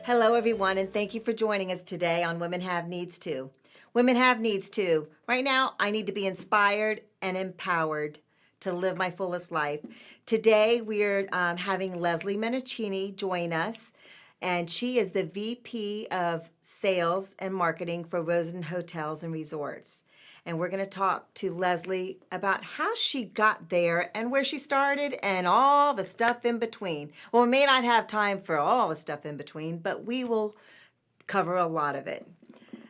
Hello, everyone, and thank you for joining us today on Women Have Needs Too. Women have needs too. Right now, I need to be inspired and empowered to live my fullest life. Today, we're having Leslie Menichini join us, and she is the VP of Sales and Marketing for Rosen Hotels and Resorts. And we're going to talk to Leslie about how she got there and where she started and all the stuff in between. Well, we may not have time for all the stuff in between, but we will cover a lot of it.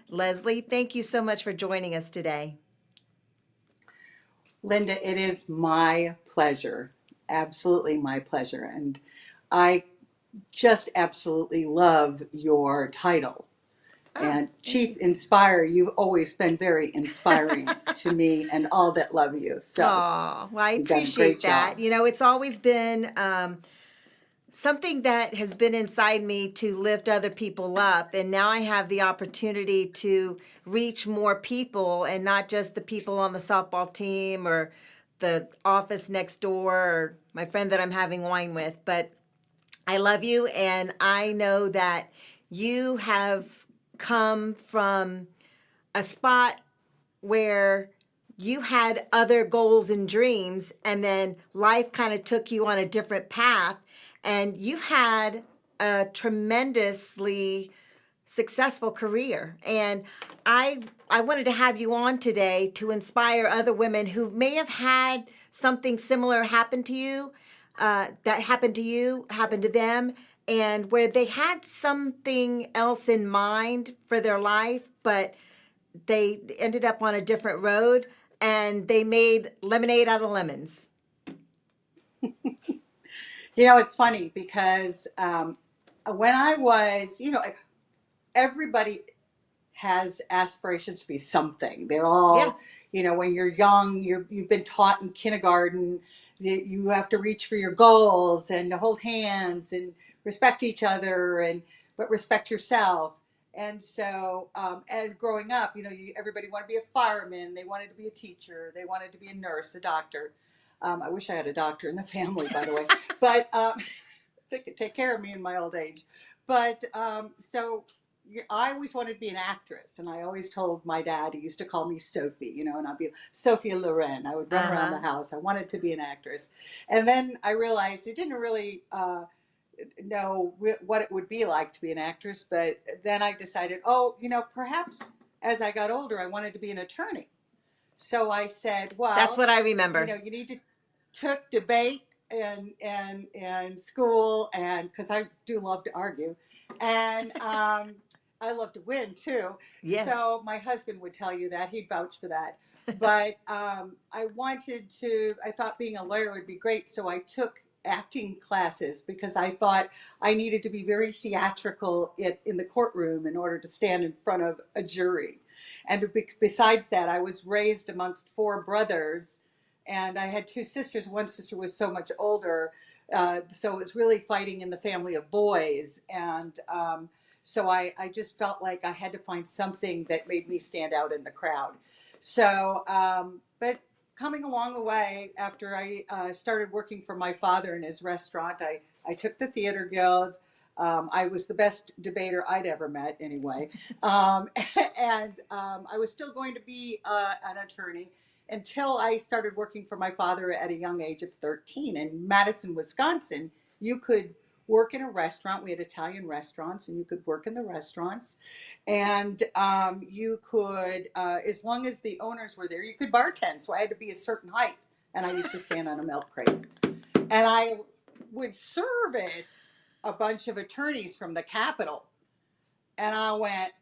Leslie, thank you so much for joining us today. Linda, it is my pleasure, absolutely my pleasure. And I just absolutely love your title. And Chief Inspire, you've always been very inspiring to me and all that love you. So Oh, well, I you've done a appreciate great that. job. You know, it's always been something that has been inside me to lift other people up. And now I have the opportunity to reach more people and not just the people on the softball team or the office next door or my friend that I'm having wine with. But I love you, and I know that you have come from a spot where you had other goals and dreams, and then life kind of took you on a different path, and you've had a tremendously successful career. And I wanted to have you on today to inspire other women who may have had something similar happen to you, that happened to you, happened to them, and where they had something else in mind for their life, but they ended up on a different road and they made lemonade out of lemons. You know, it's funny because when I was, everybody has aspirations to be something. They're Yeah. all, when you're young, you've been taught in kindergarten, you have to reach for your goals and to hold hands and respect each other but respect yourself. And so, as growing up, everybody wanted to be a fireman. They wanted to be a teacher. They wanted to be a nurse, a doctor. I wish I had a doctor in the family, by the way, but they could take care of me in my old age. But so I always wanted to be an actress, and I always told my dad, he used to call me Sophie, and I'd be Sophia Loren. I would run around the house. I wanted to be an actress. And then I realized I didn't really know what it would be like to be an actress. But then I decided, perhaps as I got older, I wanted to be an attorney. So I said, That's well, what I remember. you need to took debate and school, and because I do love to argue, and I love to win too. Yes. So my husband would tell you that, he'd vouch for that. But I thought being a lawyer would be great, so I took acting classes because I thought I needed to be very theatrical in the courtroom in order to stand in front of a jury. And besides that, I was raised amongst four brothers, and I had two sisters. One sister was so much older, so it was really fighting in the family of boys. And so I just felt like I had to find something that made me stand out in the crowd. So, but coming along the way, after I started working for my father in his restaurant, I took the theater guild. I was the best debater I'd ever met, anyway. Um, and I was still going to be an attorney until I started working for my father at a young age of 13. In Madison, Wisconsin, you could work in a restaurant. We had Italian restaurants, and you could work in the restaurants. And you could, as long as the owners were there, you could bartend. So I had to be a certain height, and I used to stand on a milk crate. And I would service a bunch of attorneys from the Capitol. And I went,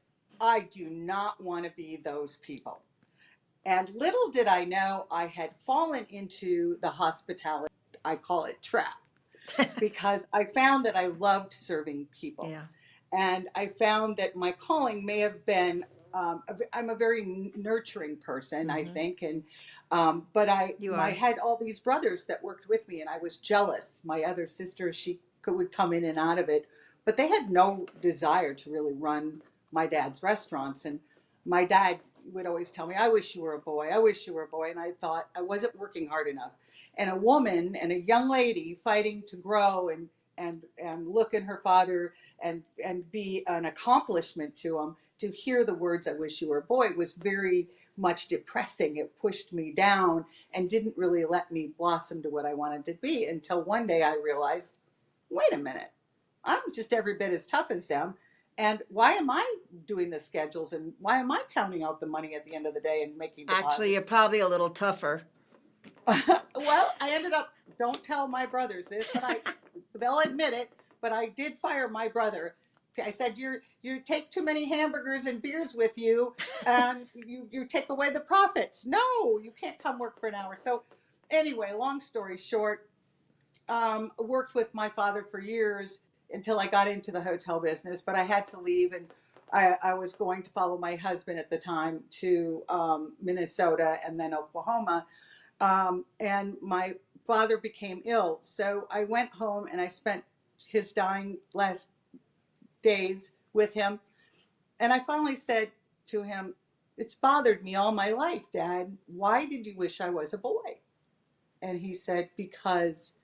I do not want to be those people. And little did I know I had fallen into the hospitality, I call it trap, because I found that I loved serving people. Yeah. And I found that my calling may have been, I'm a very nurturing person, I think. And, but You I are. had all these brothers that worked with me, and I was jealous. My other sister, would come in and out of it, but they had no desire to really run my dad's restaurants. And my dad would always tell me, I wish you were a boy. I wish you were a boy. And I thought I wasn't working hard enough. And a woman and a young lady fighting to grow and and look in her father and be an accomplishment to him. To hear the words, "I wish you were a boy," was very much depressing. It pushed me down and didn't really let me blossom to what I wanted to be, until one day I realized, wait a minute, I'm just every bit as tough as them. And why am I doing the schedules, and why am I counting out the money at the end of the day and making Actually, you're deposits? probably a little tougher. Well, I ended up, don't tell my brothers this, but they'll admit it, but I did fire my brother. I said, you take too many hamburgers and beers with you, and you take away the profits. No, you can't come work for an hour. So anyway, long story short, worked with my father for years until I got into the hotel business, but I had to leave, and I was going to follow my husband at the time to Minnesota and then Oklahoma. And my father became ill. So I went home and I spent his dying last days with him. And I finally said to him, "It's bothered me all my life, Dad. Why did you wish I was a boy?" And he said, "Because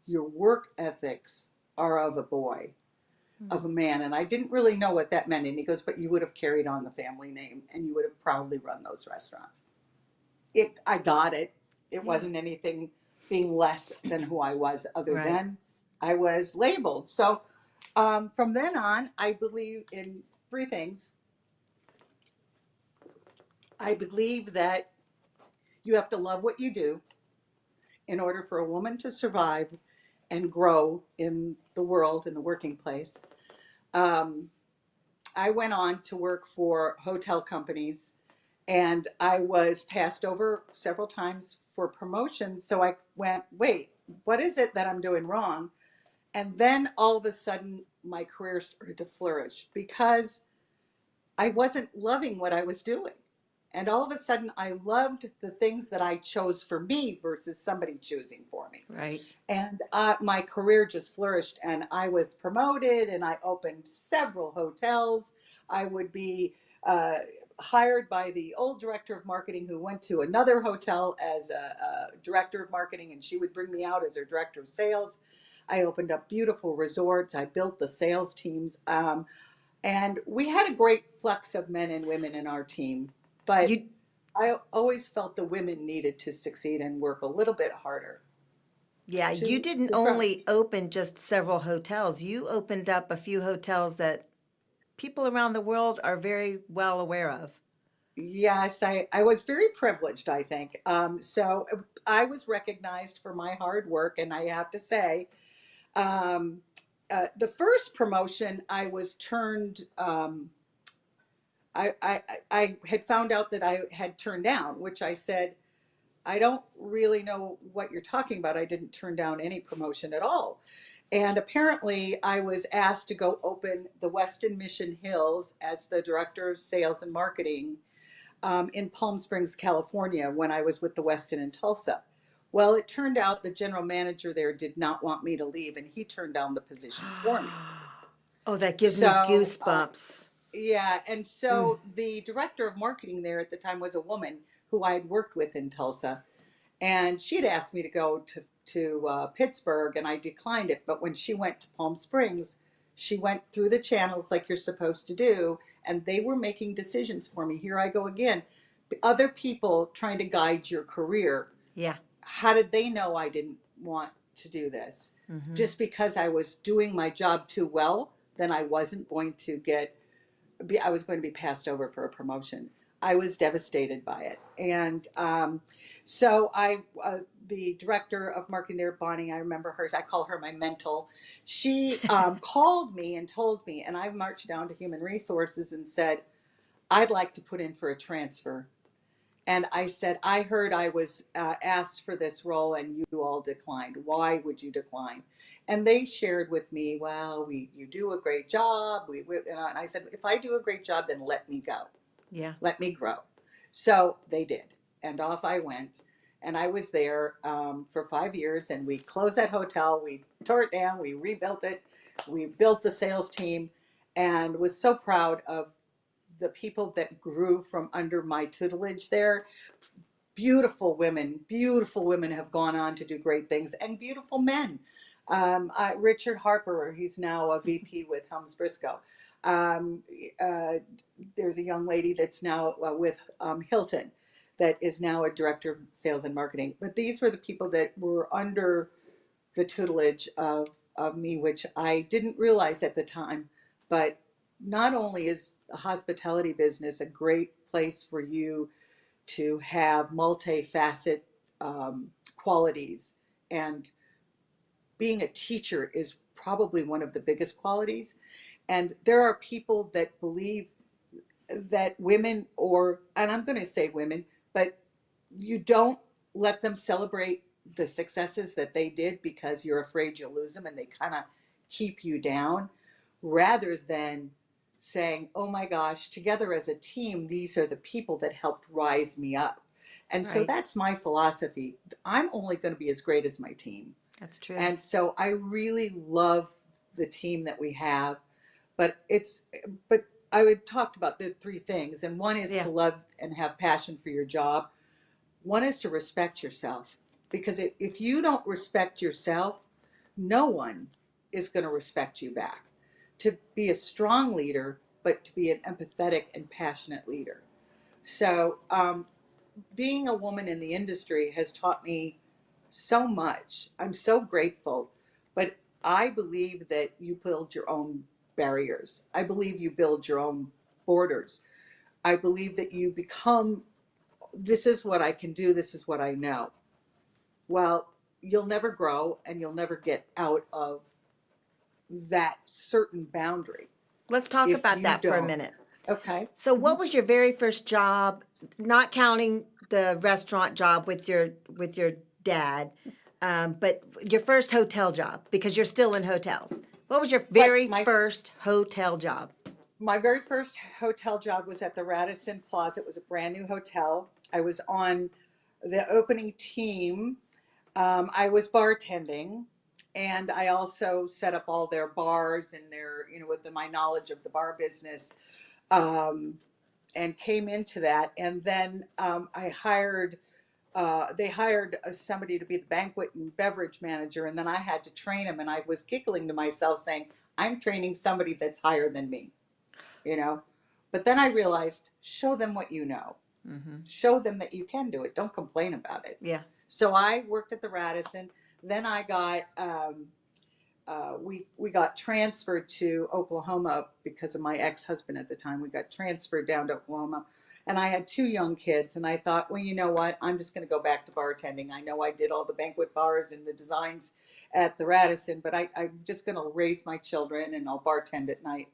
your work ethics are of a boy, of a man." And I didn't really know what that meant. And he goes, "But you would have carried on the family name and you would have proudly run those restaurants." I got it. It Yeah. wasn't anything being less than who I was, other Right. than I was labeled. So from then on, I believe in three things. I believe that you have to love what you do in order for a woman to survive and grow in the world, in the working place. Um, I went on to work for hotel companies, and I was passed over several times for promotions. So I went, wait, what is it that I'm doing wrong? And then all of a sudden, my career started to flourish because I wasn't loving what I was doing. And all of a sudden, I loved the things that I chose for me versus somebody choosing for me. Right. And my career just flourished, and I was promoted, and I opened several hotels. I would be uh, hired by the old director of marketing, who went to another hotel as a director of marketing, and she would bring me out as her director of sales. I opened up beautiful resorts. I built the sales teams. And we had a great flux of men and women in our team. But You I always felt the women needed to succeed and work a little bit harder Yeah, you didn't to grow. only open just several hotels. You opened up a few hotels that people around the world are very well aware of. Yes, I was very privileged, I think. So I was recognized for my hard work, and I have to say, um, the first promotion I was turned, I had found out that I had turned down, which I said, "I don't really know what you're talking about. I didn't turn down any promotion at all." And apparently, I was asked to go open the Westin Mission Hills as the director of sales and marketing in Palm Springs, California, when I was with the Westin in Tulsa. Well, it turned out the general manager there did not want me to leave, and he turned down the position for me. Oh, that gives me So, goosebumps. yeah, and Mm. so the director of marketing there at the time was a woman who I had worked with in Tulsa, and she'd asked me to go to Pittsburgh, and I declined it. But when she went to Palm Springs, she went through the channels like you're supposed to do, and they were making decisions for me. Here I go again. Other people trying to guide your career. Yeah. How did they know I didn't want to do this? Hmm. Just because I was doing my job too well, then I wasn't going to I was going to be passed over for a promotion. I was devastated by it. And so the director of marketing there, Bonnie, I remember her, I call her my mental. She called me and told me, and I marched down to human resources and said, "I'd like to put in for a transfer." And I said, "I heard I was asked for this role and you all declined. Why would you decline?" And they shared with me, "Well, you do a great job. And I said, "If I do a great job, then let me go. Yeah. Let me grow." So they did. And off I went. And I was there for 5 years, and we closed that hotel. We tore it down. We rebuilt it. We built the sales team, and was so proud of the people that grew from under my tutelage there. Beautiful women have gone on to do great things, and beautiful men. Richard Harper, he's now a VP with Helms Briscoe. Um, uh, there's a young lady that's now with Hilton that is now a director of sales and marketing. But these were the people that were under the tutelage of me, which I didn't realize at the time. But not only is the hospitality business a great place for you to have multifaceted qualities, and being a teacher is probably one of the biggest qualities. And there are people that believe that women, or, and I'm going to say women, but you don't let them celebrate the successes that they did because you're afraid you'll lose them, and they kind of keep you down, rather than saying, oh my gosh, together as a team, these are the people that helped rise me up. And so Right. that's my philosophy. I'm only going to be as great as my team. That's true. And so I really love the team that we have. But but I would talked about the three things, and one is Yeah. to love and have passion for your job. One is to respect yourself, because if you don't respect yourself, no one is going to respect you back. To be a strong leader, but to be an empathetic and passionate leader. So being a woman in the industry has taught me so much. I'm so grateful. But I believe that you build your own barriers. I believe you build your own borders. I believe that you become, this is what I can do, this is what I know. Well, you'll never grow and you'll never get out of that certain boundary Let's talk if about you that for a don't. minute. Okay. So, what was your very first job, not counting the restaurant job with your dad, but your first hotel job, because you're still in hotels? What was your But very first hotel job? my very first hotel job was at the Radisson Plaza. It was a brand new hotel. I was on the opening team. I was bartending, and I also set up all their bars and their, with my knowledge of the bar business, um, and came into that. And then they hired somebody to be the banquet and beverage manager, and then I had to train him. And I was giggling to myself, saying, "I'm training somebody that's higher than me," you know. But then I realized, show them what you know. Mm-hmm. Show them that you can do it. Don't complain about it. Yeah. So I worked at the Radisson. Then I got we got transferred to Oklahoma because of my ex-husband at the time. We got transferred down to Oklahoma, and I had two young kids. And I thought, well, you know what? I'm just going to go back to bartending. I know I did all the banquet bars and the designs at the Radisson, but I'm just going to raise my children and I'll bartend at night.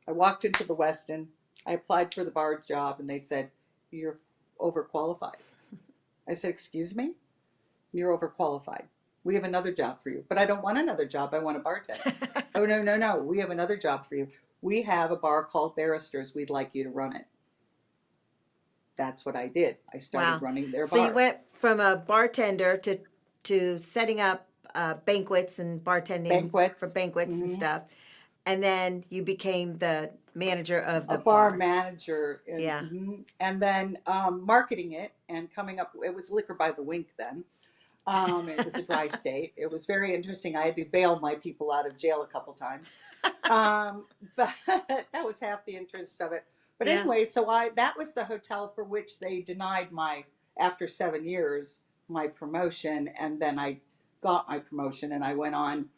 I walked into the Westin. I applied for the bar job, and they said, "You're overqualified." I said, "Excuse me? You're overqualified. We have another job for you." "But I don't want another job. I want a bartender." "Oh, no, no, no. We have another job for you. We have a bar called Barristers. We'd like you to run it." That's what I did. I started Wow. running their So bar. you went from a bartender to setting up banquets and bartending for Banquets. banquets and Hmm. stuff, and then you became the manager of A the bar bar. manager. Yeah. And then marketing it and coming up. It was Liquor by the Wink then. It was a dry state. It was very interesting. I had to bail my people out of jail a couple times. But that was half the interest of it. But Yeah. anyway, so that was the hotel for which they denied after 7 years, my promotion. And then I got my promotion, and I went on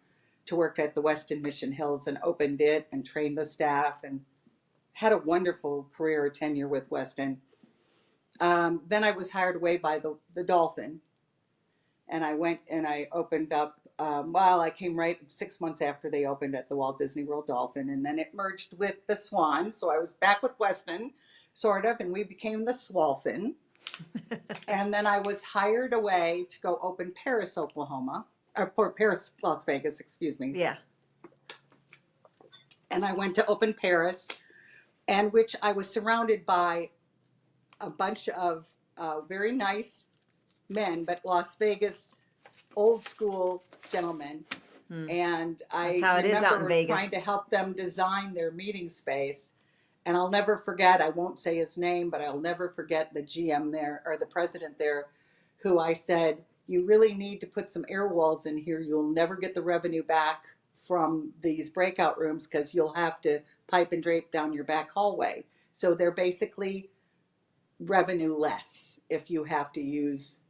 to work at the Westin Mission Hills and opened it and trained the staff and had a wonderful career tenure with Westin. Then I was hired away by the Dolphin, and I went and I opened up. I came right 6 months after they opened at the Walt Disney World Dolphin, and then it merged with the Swan. So I was back with Weston, sort of, and we became the Swalfin. And then I was hired away to go open Paris, Oklahoma, or Paris, Las Vegas, excuse me. Yeah. And I went to open Paris, and which I was surrounded by a bunch of very nice men, but Las Vegas old school gentlemen. And That's I how it is out in remember Vegas. trying to help them design their meeting space. And I'll never forget, I won't say his name, but I'll never forget the GM there, or the president there, who I said, You really need to put some air walls in here. You'll never get the revenue back from these breakout rooms because you'll have to pipe and drape down your back hallway. So they're basically revenue less if you have to use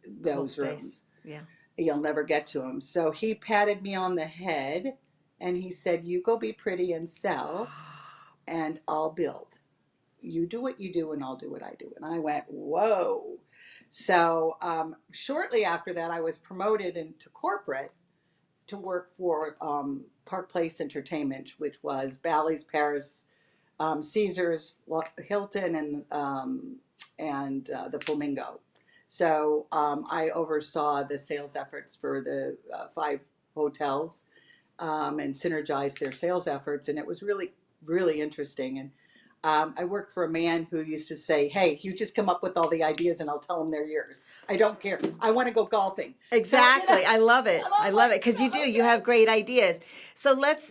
Whole those space. rooms. Yeah. You'll never get to them. So he patted me on the head and he said, "You go be pretty and sell, and I'll build. You do what you do, and I'll do what I do." And I went, whoa. So shortly after that, I was promoted into corporate to work for Park Place Entertainment, which was Bally's, Paris, Caesars, Hilton, and the Flamingo. So I oversaw the sales efforts for the 5 hotels and synergized their sales efforts, and it was really, really interesting. And I worked for a man who used to say, "Hey, you just come up with all the ideas and I'll tell them they're yours. I don't care. I want to go golfing." Exactly. So, I love it. and I'm I love like, it because you do. "Okay." You have great ideas. So let's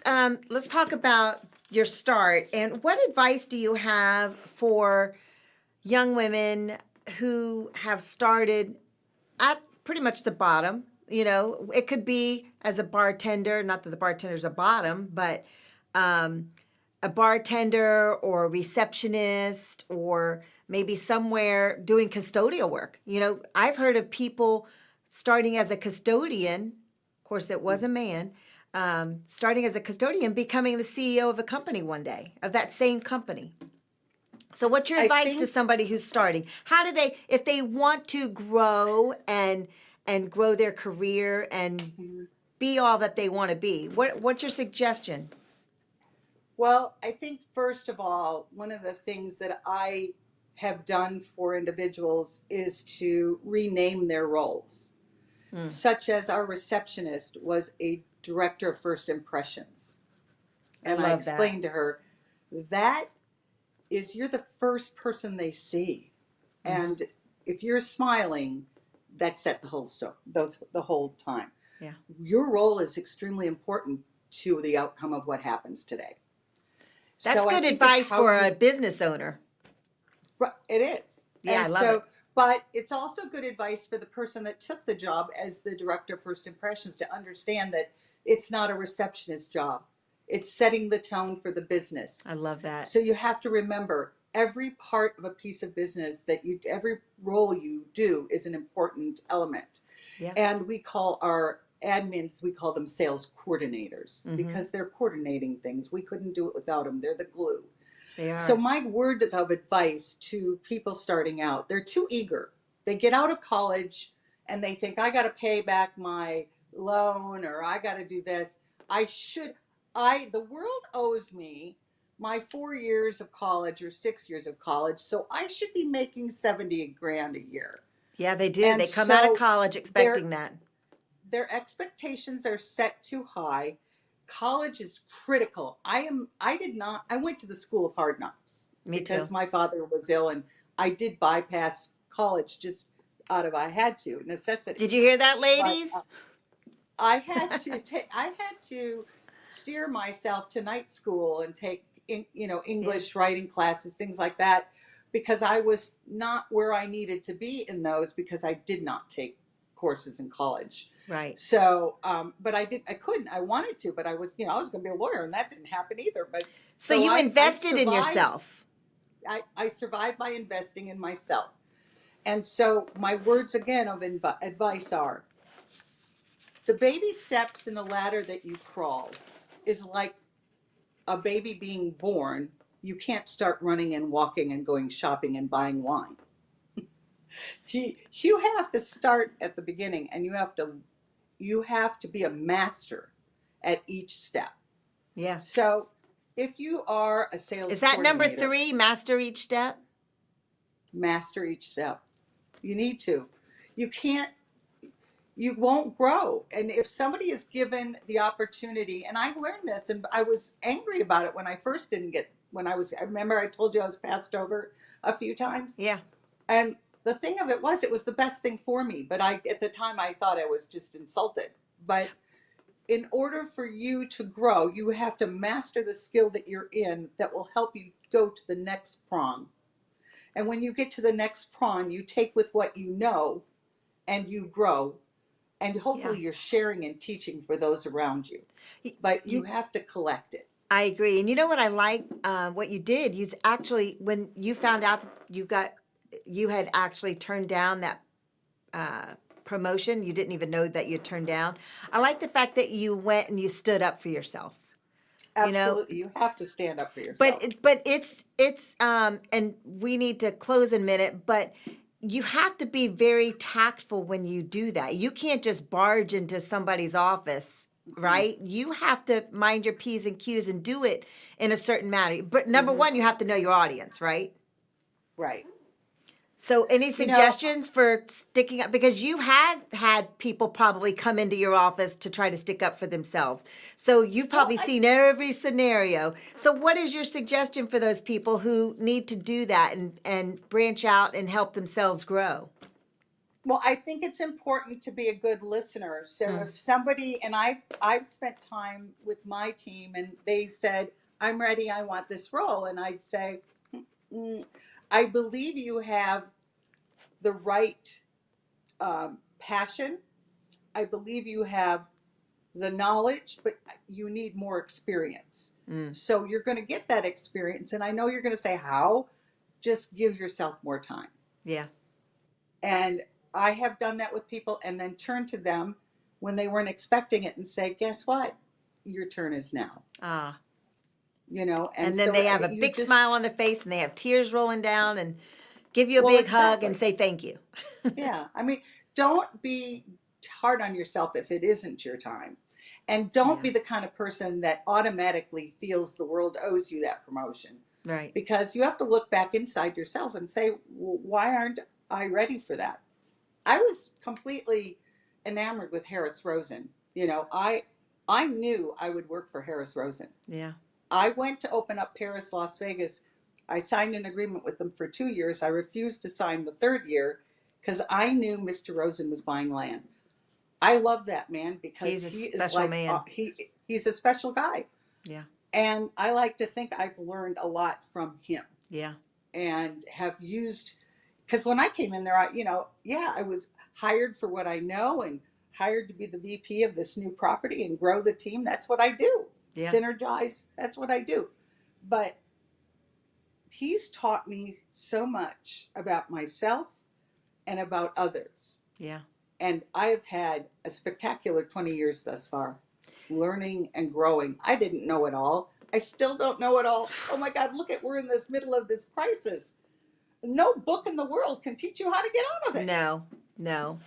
talk about your start and what advice do you have for young women who have started at pretty much the bottom? You know, it could be as a bartender, not that the bartender's a bottom, but a bartender or a receptionist or maybe somewhere doing custodial work. You know, I've heard of people starting as a custodian. Of course, it was a man. Starting as a custodian, becoming the CEO of a company one day, of that same company. So what's your I advice to think, somebody who's starting? How do they, if they want to grow and grow their career and be all that they want to be, what's your suggestion? well, I think first of all, one of the things that I have done for individuals is to rename their roles, such as our receptionist was a director of first impressions. I And I love that. explained to her, that is, you're the first person they see. And if you're smiling, that's at the whole time. Yeah. Your role is extremely important to the outcome of what happens today. That's So I good think it's advice how for a you, business owner. right, it is. Yeah, I And love it. so, but it's also good advice for the person that took the job as the director of first impressions to understand that it's not a receptionist job. It's setting the tone for the business. I love that. So you have to remember, every part of a piece of business every role you do is an important element. Yeah. And we call our admins, we call them sales coordinators because they're coordinating things. We couldn't do it without them. They're the glue. They So are. my words of advice to people starting out, they're too eager. They get out of college and they think, I got to pay back my loan, or I got to do this. The world owes me my 4 years of college or 6 years of college. So I should be making 70 grand a year. Yeah, they do. And They come out of so college expecting that. their expectations are set too high. College is critical. I went to the school of hard knocks Me because too. my father was ill, and I did bypass college just I had to, necessity. Did you hear that, But ladies? I had to steer myself to night school and take Yeah. English writing classes, things like that, because I was not where I needed to be in those because I did not take courses in college. Right. So, but I couldn't. I wanted to, but I was going to be a lawyer, and that didn't happen either. But So you I invested in survived. yourself. I survived by investing in myself. And so my words again of advice are: the baby steps in the ladder that you crawl is like a baby being born. You can't start running and walking and going shopping and buying wine. You have to start at the beginning, and you have to be a master at each step. Yeah. So if you are a sales Is that number coordinator, 3, master each step? master each step. You need to. You can't, you won't grow. And if somebody is given the opportunity, and I learned this, and I was angry about it when I first didn't get, I remember I told you I was passed over a few times. Yeah. And the thing of it was the best thing for me. But at the time, I thought I was just insulted. But in order for you to grow, you have to master the skill that you're in that will help you go to the next prong. And when you get to the next prong, you take with what you know and you grow, and Yeah. hopefully you're sharing and teaching for those around you. But you You, have to collect it. I agree. And you know what I like? What you did, you actually, when you found out that you had actually turned down that promotion, you didn't even know that you turned down. I like the fact that you went and you stood up for yourself. You know, Absolutely. You have to stand up for but yourself. it's and we need to close in a minute, but you have to be very tactful when you do that. You can't just barge into somebody's office, Hmm. right? You have to mind your P's and Q's and do it in a certain manner. But number Hmm. one, you have to know your audience, right? Right. So, any You know, suggestions for sticking up? Because you had people probably come into your office to try to stick up for themselves. So, you've well, probably seen every scenario. So, what is your suggestion for those people who need to do that and branch out and help themselves grow? I think it's important to be a good listener. So Mm, if somebody, and I've spent time with my team, and they said, "I'm ready. I want this role," and I'd say, mm, "I believe you have the right passion. I believe you have the knowledge, but you need more experience. mm, So you're going to get that experience, and I know you're going to say how. Just give yourself more time." yeah. And I have done that with people and then turn to them when they weren't expecting it and say, "Guess what? Your turn is now." Ah. And And then so they have a you big just, smile on their face and they have tears rolling down and give you a well, big hug and exactly. say thank you. Yeah. I mean, don't be hard on yourself if it isn't your time. And don't Yeah. be the kind of person that automatically feels the world owes you that promotion, Right. because you have to look back inside yourself and say, "Well, why aren't I ready for that?" I was completely enamored with Harris Rosen. I knew I would work for Harris Rosen. Yeah. I went to open up Paris, Las Vegas. I signed an agreement with them for 2 years. I refused to sign the third year because I knew Mr. Rosen was buying land. I love that man because He's a he is special like man. he's a special guy, Yeah. and I like to think I've learned a lot from him Yeah. and have used, because when I came in there, yeah, I was hired for what I know and hired to be the VP of this new property and grow the team. That's what I do. Yeah. Synergize. That's what I do. But he's taught me so much about myself and about others. Yeah. And I have had a spectacular 20 years thus far, learning and growing. I didn't know it all. I still don't know it all. Oh my God, look at, we're in this middle of this crisis. No book in the world can teach you how to get out of it. No, no.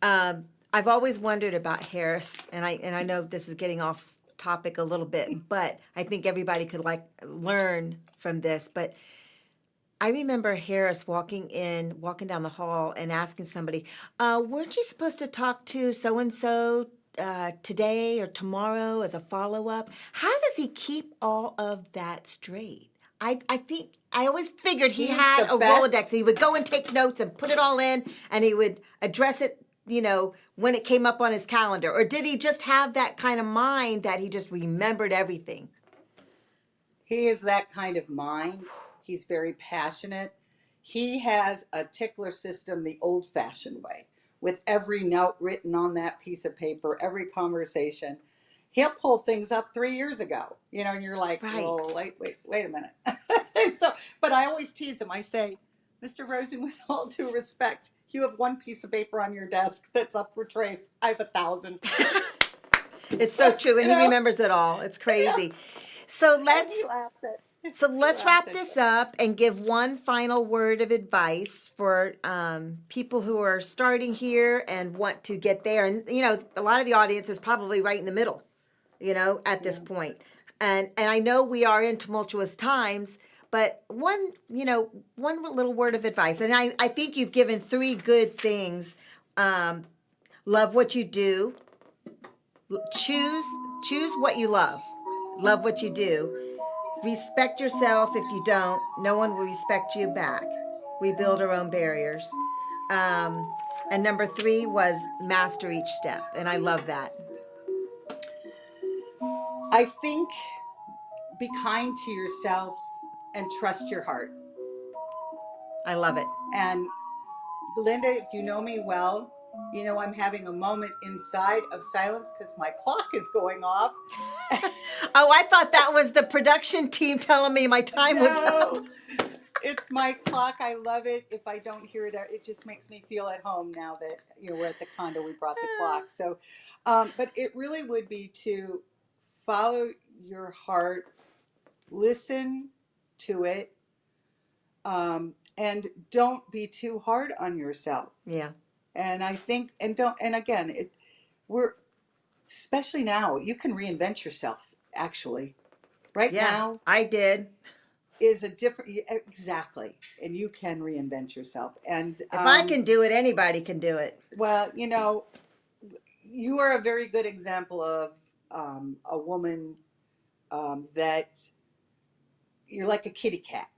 I've always wondered about Harris, and I know this is getting off topic a little bit, but I think everybody could learn from this. But I remember Harris walking down the hall, and asking somebody, "Weren't you supposed to talk to so and so today or tomorrow as a follow up?" How does he keep all of that straight? I think I always figured he He's had the a best. Rolodex. He would go and take notes and put it all in, and he would address it, when it came up on his calendar. Or did he just have that kind of mind that he just remembered everything? He is that kind of mind. He's very passionate. He has a tickler system the old fashioned way, with every note written on that piece of paper, every conversation. He'll pull things up 3 years ago, and you're like, Right. "Whoa, wait a minute." So, but I always tease him. I say, "Mr. Rosen, with all due respect, you have one piece of paper on your desk that's up for trace. I have 1,000." It's so true, and you he know? remembers it all. It's Yeah. crazy. So And he let's laughs at So he let's laughs wrap at this up and give one final word of advice for people who are starting here and want to get there. And a lot of the audience is probably right in the middle, at this Yeah. point. And I know we are in tumultuous times, but one little word of advice. And I think you've given three good things. Love what you do. Choose what you love. Love what you do. Respect yourself. If you don't, no one will respect you back. We build our own barriers. And number three was master each step. And I love that. I think, be kind to yourself and trust your heart. I love it. And Linda, if you know me well, You know, I'm having a moment inside of silence because my clock is going off. Oh, I thought that was the production team telling me my time was up. No, it's my clock. I love it. If I don't hear it, it just makes me feel at home now that, you know, we're at the condo, we brought the clock. So, but it really would be to follow your heart, listen to it, and don't be too hard on yourself. Yeah. And I think, and again, we're, especially now, you can reinvent yourself, actually. Right Yeah, now I did. is a different, exactly. And you can reinvent yourself. And, If I can do it, anybody can do it. well, you know, you are a very good example of a woman that you're like a kitty cat,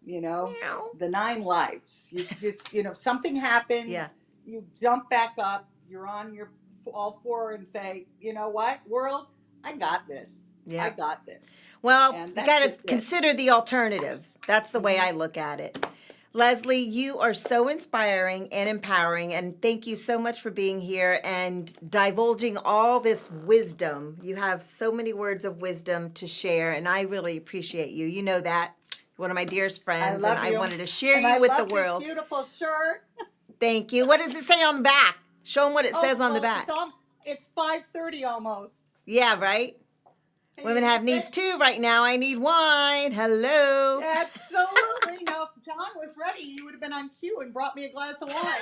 you know, Meow. the 9 lives. You just, you know, something Yeah. happens, you jump back up, you're on your all four and say, you know what, world, I got this. I Yeah. got this. Well, And you that's got to just it. consider the alternative. That's the way Mhm. I look at it. Leslie, you are so inspiring and empowering, and thank you so much for being here and divulging all this wisdom. You have so many words of wisdom to share, and I really appreciate you. You know that. You're one of my dearest I friends, and love I you. wanted to share And you I with the love this world. beautiful shirt. Thank you. What does it say on the back? Show them what it Oh, says on the well, back. it's 5:30 almost. Yeah, right? Can Women you have read needs it? too. Right now, I need wine. Hello. Absolutely. Now, if John was ready, he would have been on cue and brought me a glass of wine.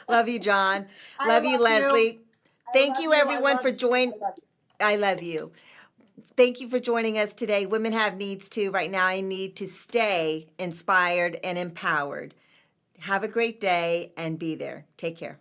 Love you, John. I Love you, love you. Leslie. I Thank love you, you. I everyone, love for you. joining. I love you. I love you. Thank you for joining us today. Women have needs too. Right now, I need to stay inspired and empowered. Have a great day and be there. Take care.